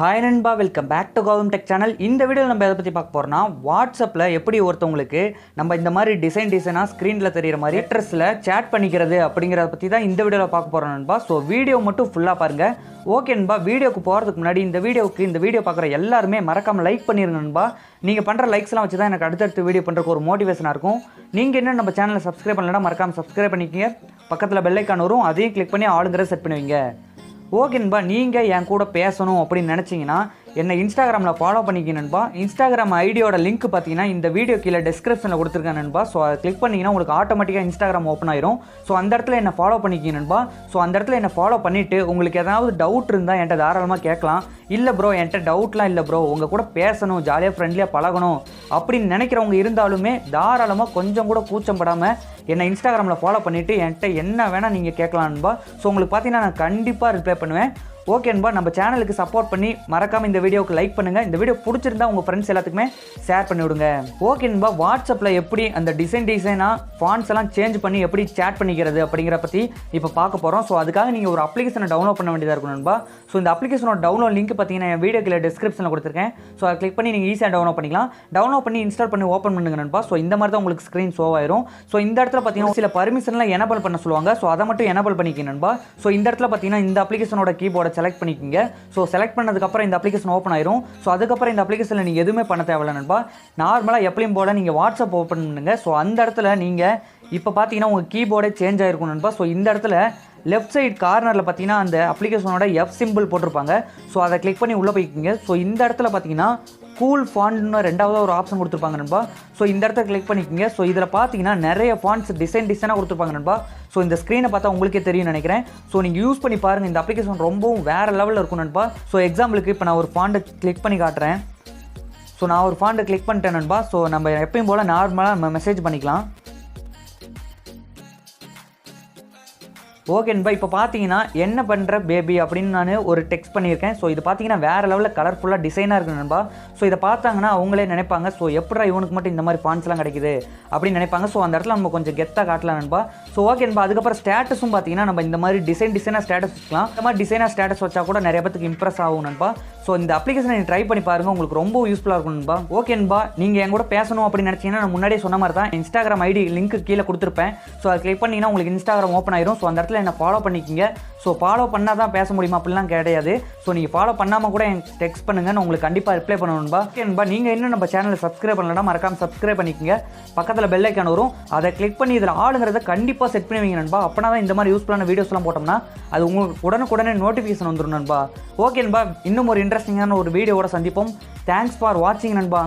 Hi நண்பா, welcome back to Gautham tech channel. இந்த வீடியோவில் நம்ம எதை பற்றி பார்க்க போகிறோம்னா, வாட்ஸ்அப்பில் எப்படி ஒருத்தவங்களுக்கு நம்ம இந்த மாதிரி டிசைனாக ஸ்க்ரீனில் தெரிகிற மாதிரி லெட்டர்ஸில் சேட் பண்ணிக்கிறது அப்படிங்கிறத பற்றி தான் இந்த வீடியோவில் பார்க்க போகிறோம் நண்பா. ஸோ வீடியோ மட்டும் ஃபுல்லாக பாருங்கள். ஓகே நண்பா, வீடியோக்கு போகிறதுக்கு முன்னாடி இந்த வீடியோ பார்க்குற எல்லாருமே மறக்காமல் லைக் பண்ணிடுங்க நண்பா. நீங்கள் பண்ணுற லைக்ஸ்லாம் வச்சு தான் எனக்கு அடுத்தடுத்து வீடியோ பண்ணுறதுக்கு ஒரு மோட்டிவேஷனாக இருக்கும். நீங்கள் என்ன நம்ம சேனலை சப்ஸ்கிரைப் பண்ணலன்னா மறக்காமல் சப்ஸ்கிரைப் பண்ணிக்கங்க. பக்கத்தில் பெல் ஐக்கான் வரும், அதையும் கிளிக் பண்ணி ஆளுங்கிற செட் பண்ணுவீங்க. ஓகே நண்பா, நீங்கள் என் கூட பேசணும் அப்படின்னு நினச்சிங்கன்னா என்னை இன்ஸ்டாகிராமில் ஃபாலோ பண்ணிக்க நண்பா. இன்ஸ்டாகிராம் ஐடியோட லிங்க் பார்த்தீங்கன்னா இந்த வீடியோ கீழே டிஸ்கிரிப்ஷனில் கொடுத்துருக்கேன் நண்பா. ஸோ அதை கிளிக் பண்ணிங்கன்னா உங்களுக்கு ஆட்டோமேட்டிக்காக இன்ஸ்டாகிராம் ஓப்பன் ஆயிரும். ஸோ அந்த இடத்துல என்னை ஃபாலோ பண்ணிக்க நண்பா. ஸோ அந்த இடத்துல என்னை ஃபாலோ பண்ணிவிட்டு உங்களுக்கு ஏதாவது டவுட் இருந்தால் என்கிட்ட தாராளமாக கேட்கலாம். இல்லை ப்ரோ, என்கிட்ட டவுட்லாம் இல்லை ப்ரோ, உங்கள் கூட பேசணும், ஜாலியாக ஃப்ரெண்ட்லியாக பழகணும் அப்படின்னு நினைக்கிறவங்க இருந்தாலுமே தாராளமாக கொஞ்சம் கூட கூச்சப்படாமல் என்னை இன்ஸ்டாகிராமில் ஃபாலோ பண்ணிவிட்டு என்கிட்ட என்ன வேணால் நீங்கள் கேட்கலாம் நண்பா. ஸோ உங்களுக்கு பார்த்தீங்கன்னா நான் கண்டிப்பாக ரிப்ளை பண்ணுவேன். ஓகே நண்பா, நம்ம சேனலுக்கு சப்போர்ட் பண்ணி மறக்காமல் இந்த வீடியோவுக்கு லைக் பண்ணுங்கள். இந்த வீடியோ பிடிச்சிருந்தா உங்கள் ஃப்ரெண்ட்ஸ் எல்லாத்துக்குமே ஷேர் பண்ணி விடுங்க. ஓகே நண்பா, வாட்ஸ்அப்பில் எப்படி அந்த டிசைனாக ஃபாண்ட்ஸ் எல்லாம் சேஞ்ச் பண்ணி எப்படி சேட் பண்ணிக்கிறது அப்படிங்கிற பற்றி இப்போ பார்க்க போகிறோம். ஸோ அதுக்காக நீங்கள் ஒரு அப்ளிகேஷனை டவுன்லோட் பண்ண வேண்டியதாக இருக்கும் நண்பா. ஸோ இந்த அப்ளிகேஷனோட டவுன்லோட் லிங்க் பார்த்தீங்கன்னா என் வீடியோக்கில் டிஸ்கிரிப்ஷனில் கொடுத்துருக்கேன். ஸோ அதை கிளிக் பண்ணி நீங்கள் ஈஸியாக டவுன்லோட் பண்ணிக்கலாம். டவுன்லோட் பண்ணி இன்ஸ்டால் பண்ணி ஓப்பன் பண்ணுங்க நண்பா. ஸோ இந்த மாதிரி தான் உங்களுக்கு ஸ்க்ரீன் ஷோ ஆயிரும். ஸோ இந்த இடத்துல பார்த்தீங்கன்னா சில பர்மிஷன்லாம் எனேபிள் பண்ண சொல்லுவாங்க. ஸோ அதை மட்டும் எனேபிள் பண்ணிக்க நண்பா. ஸோ இந்த இடத்துல பார்த்தீங்கன்னா இந்த அப்ளிகேஷனோட கீபோர்டை செலக்ட் பண்ணிக்கோங்க. ஸோ செலக்ட் பண்ணதுக்கப்புறம் இந்த அப்ளிகேஷன் ஓப்பன் ஆயிரும். ஸோ அதுக்கப்புறம் இந்த அப்ளிகேஷனில் நீங்கள் எதுவுமே பண்ண தேவையில்லை நண்பா. நார்மலாக எப்பயும் போல் நீங்கள் வாட்ஸ்அப் ஓப்பன் பண்ணுங்கள். ஸோ அந்த இடத்துல நீங்கள் இப்போ பார்த்தீங்கன்னா உங்கள் கீபோர்டே சேஞ்ச் ஆகிருக்கும் நண்பா. ஸோ இந்த இடத்துல லெஃப்ட் சைட் கார்னரில் பார்த்தீங்கன்னா அந்த அப்ளிகேஷனோட எஃப் சிம்பிள் போட்டிருப்பாங்க. ஸோ அதை கிளிக் பண்ணி உள்ளே போய்க்கிங்க. ஸோ இந்த இடத்துல பார்த்தீங்கன்னா கூல் ஃபாண்ட்னு ரெண்டாவது ஒரு ஆப்ஷன் கொடுத்துருப்பாங்க நண்பா. ஸோ இந்த இடத்த கிளிக் பண்ணிக்கோங்க. ஸோ இதில் பார்த்தீங்கன்னா நிறைய ஃபாண்ட்ஸ் டிசைனாக கொடுத்துருப்பாங்க நண்பா. ஸோ இந்த ஸ்க்ரீனை பார்த்தா உங்களுக்கே தெரியும் நினைக்கிறேன். ஸோ நீங்கள் யூஸ் பண்ணி பாருங்கள், இந்த அப்ளிகேஷன் ரொம்பவும் வேறு லெவலில் இருக்கும் நண்பா. ஸோ எக்ஸாம்பிளுக்கு இப்போ நான் ஒரு ஃபாண்ட்டை கிளிக் பண்ணி காட்டுறேன். ஸோ நான் ஒரு ஃபாண்ட்டை கிளிக் பண்ணிட்டேன் நண்பா. ஸோ நம்ம எப்பயும் போல் நார்மலாக நம்ம மெசேஜ் பண்ணிக்கலாம். ஓகே நண்பா, இப்போ பார்த்தீங்கன்னா என்ன பண்ணுற பேபி அப்படின்னு நான் ஒரு டெக்ஸ்ட் பண்ணியிருக்கேன். ஸோ இது பார்த்தீங்கன்னா வேறு லெவலில் கலர்ஃபுல்லாக டிசைனாக இருக்குது நண்பா. ஸோ இதை பார்த்தாங்கன்னா அவங்களே நினைப்பாங்க, ஸோ எப்படா இவனுக்கு மட்டும் இந்த மாதிரி ஃபாண்ட்ஸ்லாம் கிடைக்குது அப்படின்னு நினைப்பாங்க. ஸோ அந்த இடத்துல நம்ம கொஞ்சம் கெத்தாக காட்டலாம் நண்பா. ஸோ ஓகே நண்பா, அதுக்கப்புறம் ஸ்டேட்டஸும் பார்த்தீங்கன்னா நம்ம இந்த மாதிரி டிசைனாக ஸ்டேட்டஸ் வச்சுக்கலாம். இந்த மாதிரி டிசைனாக ஸ்டேட்டஸ் வச்சா கூட நிறைய பேருக்கு இம்ப்ரெஸ் ஆகும் நண்பா. ஸோ இந்த அப்ளிகேஷனை நீங்கள் ட்ரை பண்ணி பாருங்கள், உங்களுக்கு ரொம்ப யூஸ்ஃபுல்லாக இருக்கும் நண்பா. ஓகே நண்பா, நீங்கள் என் கூட பேசணும் அப்படின்னு நினச்சிங்கன்னா நான் முன்னாடியே சொன்ன மாதிரி தான் இன்ஸ்டாகிராம் ஐடி லிங்க் கீழே கொடுத்துருப்பேன். ஸோ அதை கிளிக் பண்ணிங்கன்னா உங்களுக்கு இன்ஸ்டாகிராம் ஓப்பன் ஆயிரும். ஸோ அந்த இடத்துல என்ன ஃபாலோ பண்ணிக்கிங்க. ஸோ ஃபாலோ பண்ணால் தான் பேச முடியுமா அப்படிலாம் கிடையாது. ஸோ நீங்கள் ஃபாலோ பண்ணாமல் கூட எனக்கு டெக்ஸ்ட் பண்ணுங்கள், நான் உங்களுக்கு கண்டிப்பாக ரிப்ளை பண்ணணும்பா. ஓகே நண்பா, நீங்கள் இன்னும் நம்ம சேனலை சப்ஸ்கிரைப் பண்ணலன்னா மறக்காமல் சப்ஸ்கிரைப் பண்ணிக்கோங்க. பக்கத்தில் பெல் ஐக்கான் வரும், அதை கிளிக் பண்ணி இதில் ஆளுங்கிறத கண்டிப்பாக செட் பண்ணுவீங்க நண்பா. அப்போனா தான் இந்த மாதிரி யூஸ்ஃபுல்லான வீடியோஸ்லாம் போட்டோம்னா அது உங்களுக்கு உடனுக்குடனே நோட்டிஃபிகேஷன் வந்துடும் நண்பா. ஓகே நண்பா, இன்னும் ஒரு இன்ட்ரெஸ்டிங்கான ஒரு வீடியோவோட சந்திப்போம். தேங்க்ஸ் ஃபார் வாட்சிங் நண்பா.